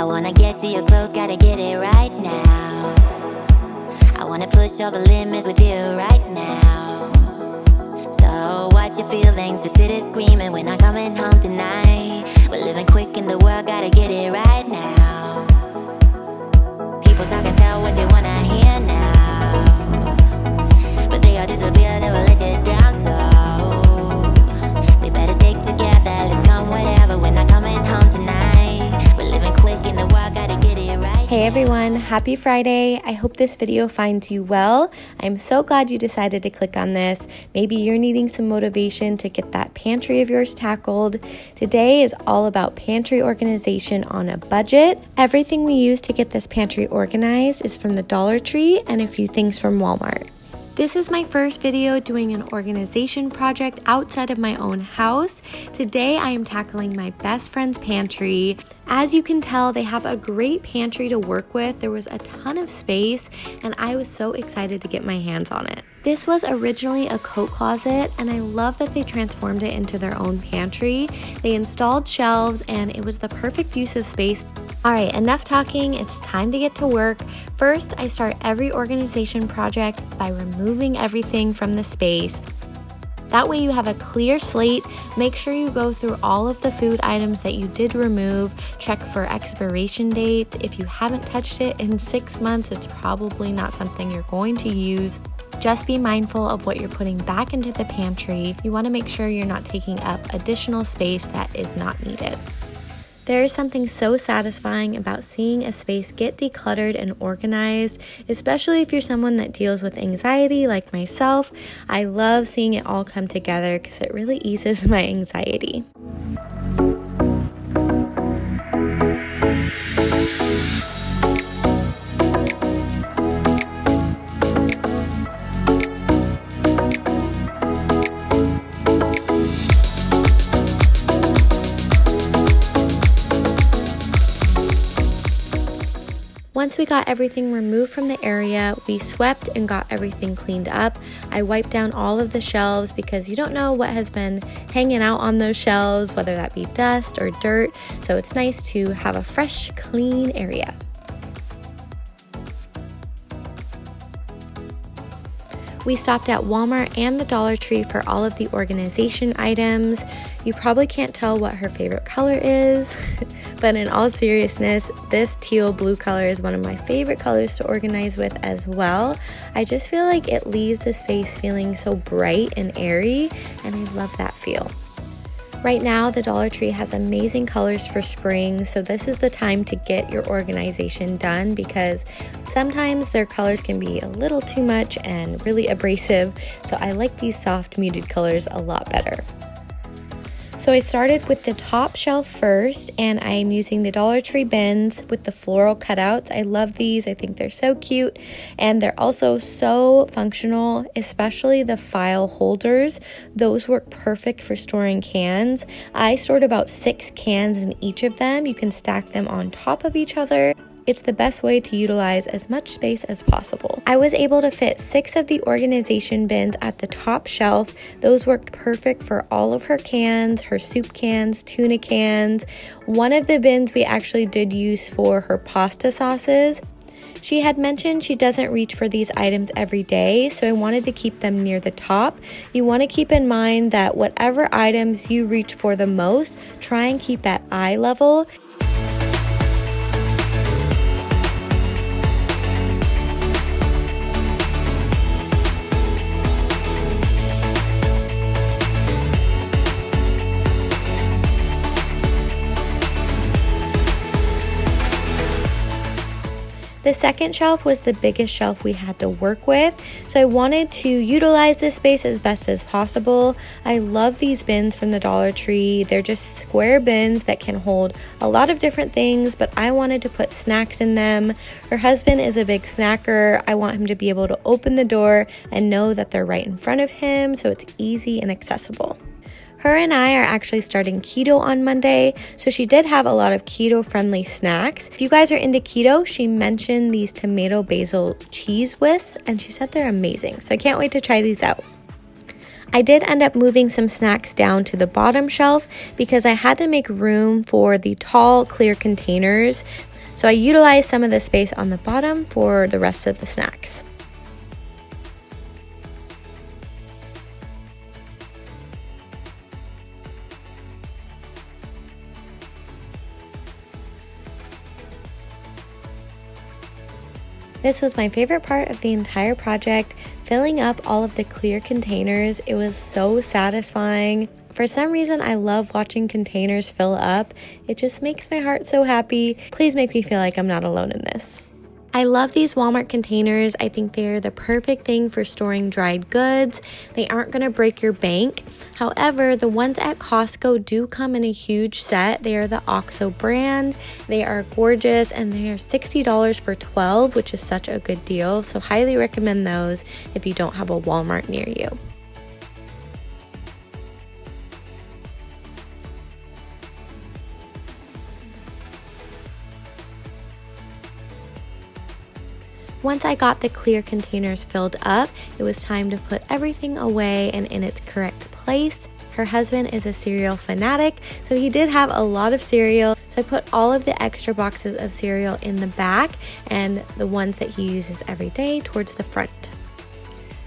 I wanna get to your clothes, gotta get it right now. I wanna push all the limits with you right now. So watch your feelings, the city's screaming, we're not coming home tonight. We're living quick in the world, gotta get it right now. People talk and tell what you wanna hear now, but they all disappear, they will let you down. So we better stick together, let's come whatever, we're not coming home tonight. We're living quick in the world, gotta get it right. Hey everyone, happy Friday. I hope this video finds you well. I'm so glad you decided to click on this. Maybe you're needing some motivation to get that pantry of yours tackled. Today is all about pantry organization on a budget. Everything we use to get this pantry organized is from the Dollar Tree and a few things from Walmart. This is my first video doing an organization project outside of my own house. Today I am tackling my best friend's pantry. As you can tell, they have a great pantry to work with. There was a ton of space and I was so excited to get my hands on it. This was originally a coat closet and I love that they transformed it into their own pantry. They installed shelves and it was the perfect use of space. All right, enough talking, it's time to get to work. First, I start every organization project by removing everything from the space. That way you have a clear slate. Make sure you go through all of the food items that you did remove. Check for expiration date. If you haven't touched it in 6 months, it's probably not something you're going to use. Just be mindful of what you're putting back into the pantry. You want to make sure you're not taking up additional space that is not needed. There is something so satisfying about seeing a space get decluttered and organized, especially if you're someone that deals with anxiety like myself. I love seeing it all come together because it really eases my anxiety. Once we got everything removed from the area, we swept and got everything cleaned up. I wiped down all of the shelves because you don't know what has been hanging out on those shelves, whether that be dust or dirt. So it's nice to have a fresh, clean area. We stopped at Walmart and the Dollar Tree for all of the organization items. You probably can't tell what her favorite color is, but in all seriousness, this teal blue color is one of my favorite colors to organize with as well. I just feel like it leaves the space feeling so bright and airy, and I love that feel. Right now, the Dollar Tree has amazing colors for spring, so this is the time to get your organization done because sometimes their colors can be a little too much and really abrasive, so I like these soft muted colors a lot better. So I started with the top shelf first, and I'm using the Dollar Tree bins with the floral cutouts. I love these. I think they're so cute, and they're also so functional, especially the file holders. Those work perfect for storing cans. I stored about 6 cans in each of them. You can stack them on top of each other. It's the best way to utilize as much space as possible. I was able to fit 6 of the organization bins at the top shelf. Those worked perfect for all of her cans, her soup cans, tuna cans. One of the bins we actually did use for her pasta sauces. She had mentioned she doesn't reach for these items every day, so I wanted to keep them near the top. You want to keep in mind that whatever items you reach for the most, try and keep at eye level. The second shelf was the biggest shelf we had to work with, so I wanted to utilize this space as best as possible. I love these bins from the Dollar Tree. They're just square bins that can hold a lot of different things, but I wanted to put snacks in them. Her husband is a big snacker. I want him to be able to open the door and know that they're right in front of him, so it's easy and accessible. Her and I are actually starting keto on Monday, so she did have a lot of keto-friendly snacks. If you guys are into keto, she mentioned these tomato basil cheese whisks, and she said they're amazing, so I can't wait to try these out. I did end up moving some snacks down to the bottom shelf because I had to make room for the tall, clear containers. So I utilized some of the space on the bottom for the rest of the snacks. This was my favorite part of the entire project, filling up all of the clear containers. It was so satisfying. For some reason, I love watching containers fill up. It just makes my heart so happy. Please make me feel like I'm not alone in this. I love these Walmart containers. I think they're the perfect thing for storing dried goods. They aren't going to break your bank. However, the ones at Costco do come in a huge set. They are the XOXO brand. They are gorgeous and they are $60 for 12, which is such a good deal. So highly recommend those if you don't have a Walmart near you. Once I got the clear containers filled up, it was time to put everything away and in its correct place. Her husband is a cereal fanatic, so he did have a lot of cereal. So I put all of the extra boxes of cereal in the back and the ones that he uses every day towards the front.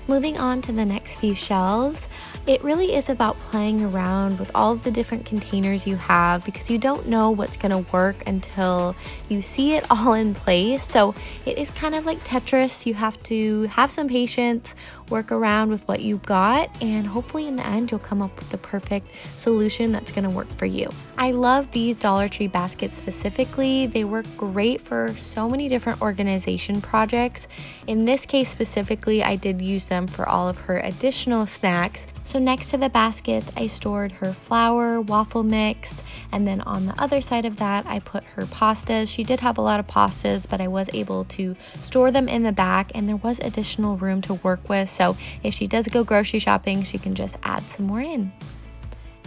Moving on to the next few shelves, it really is about playing around with all of the different containers you have because you don't know what's going to work until you see it all in place. So it is kind of like Tetris. You have to have some patience, work around with what you've got, and hopefully in the end you'll come up with the perfect solution that's going to work for you. I love these Dollar Tree baskets specifically. They work great for so many different organization projects. In this case specifically, I did use them for all of her additional snacks. So next to the baskets, I stored her flour, waffle mix, and then on the other side of that, I put her pastas. She did have a lot of pastas, but I was able to store them in the back, and there was additional room to work with. So if she does go grocery shopping, she can just add some more in.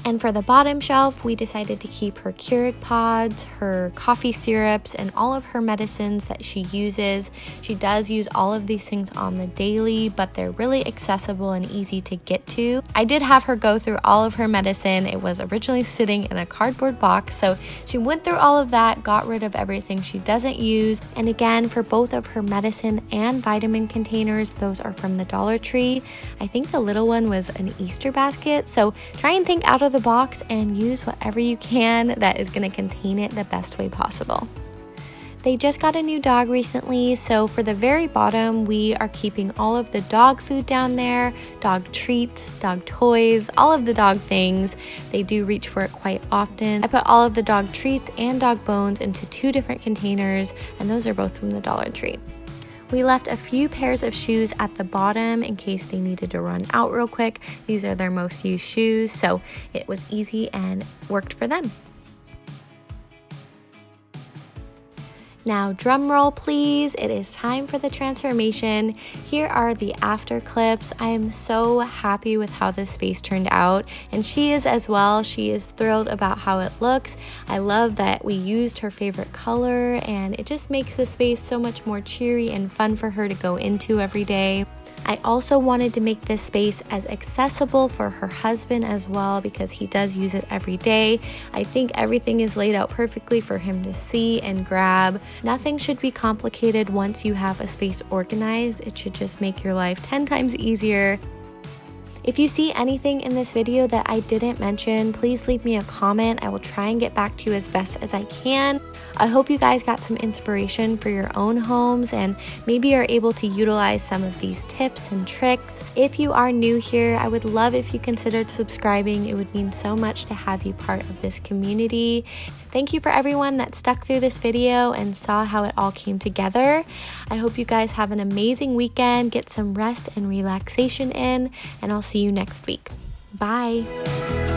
And for the bottom shelf, we decided to keep her Keurig pods, her coffee syrups, and all of her medicines that she uses. She does use all of these things on the daily, but they're really accessible and easy to get to. I did have her go through all of her medicine. It was originally sitting in a cardboard box, so she went through all of that, got rid of everything she doesn't use. And again, for both of her medicine and vitamin containers, those are from the Dollar Tree. I think the little one was an Easter basket, so try and think out of the box and use whatever you can that is going to contain it the best way possible. They just got a new dog recently, so for the very bottom, we are keeping all of the dog food down there, dog treats, dog toys, all of the dog things. They do reach for it quite often. I put all of the dog treats and dog bones into 2 different containers, and those are both from the Dollar Tree. We left a few pairs of shoes at the bottom in case they needed to run out real quick. These are their most used shoes, so it was easy and worked for them. Now, drum roll please, it is time for the transformation. Here are the after clips. I am so happy with how this space turned out, and she is as well. She is thrilled about how it looks. I love that we used her favorite color, and it just makes the space so much more cheery and fun for her to go into every day. I also wanted to make this space as accessible for her husband as well because he does use it every day. I think everything is laid out perfectly for him to see and grab. Nothing should be complicated once you have a space organized. It should just make your life 10 times easier. If you see anything in this video that I didn't mention, please leave me a comment. I will try and get back to you as best as I can. I hope you guys got some inspiration for your own homes and maybe are able to utilize some of these tips and tricks. If you are new here, I would love if you considered subscribing. It would mean so much to have you part of this community. Thank you for everyone that stuck through this video and saw how it all came together. I hope you guys have an amazing weekend, get some rest and relaxation in, and I'll see you next week. Bye.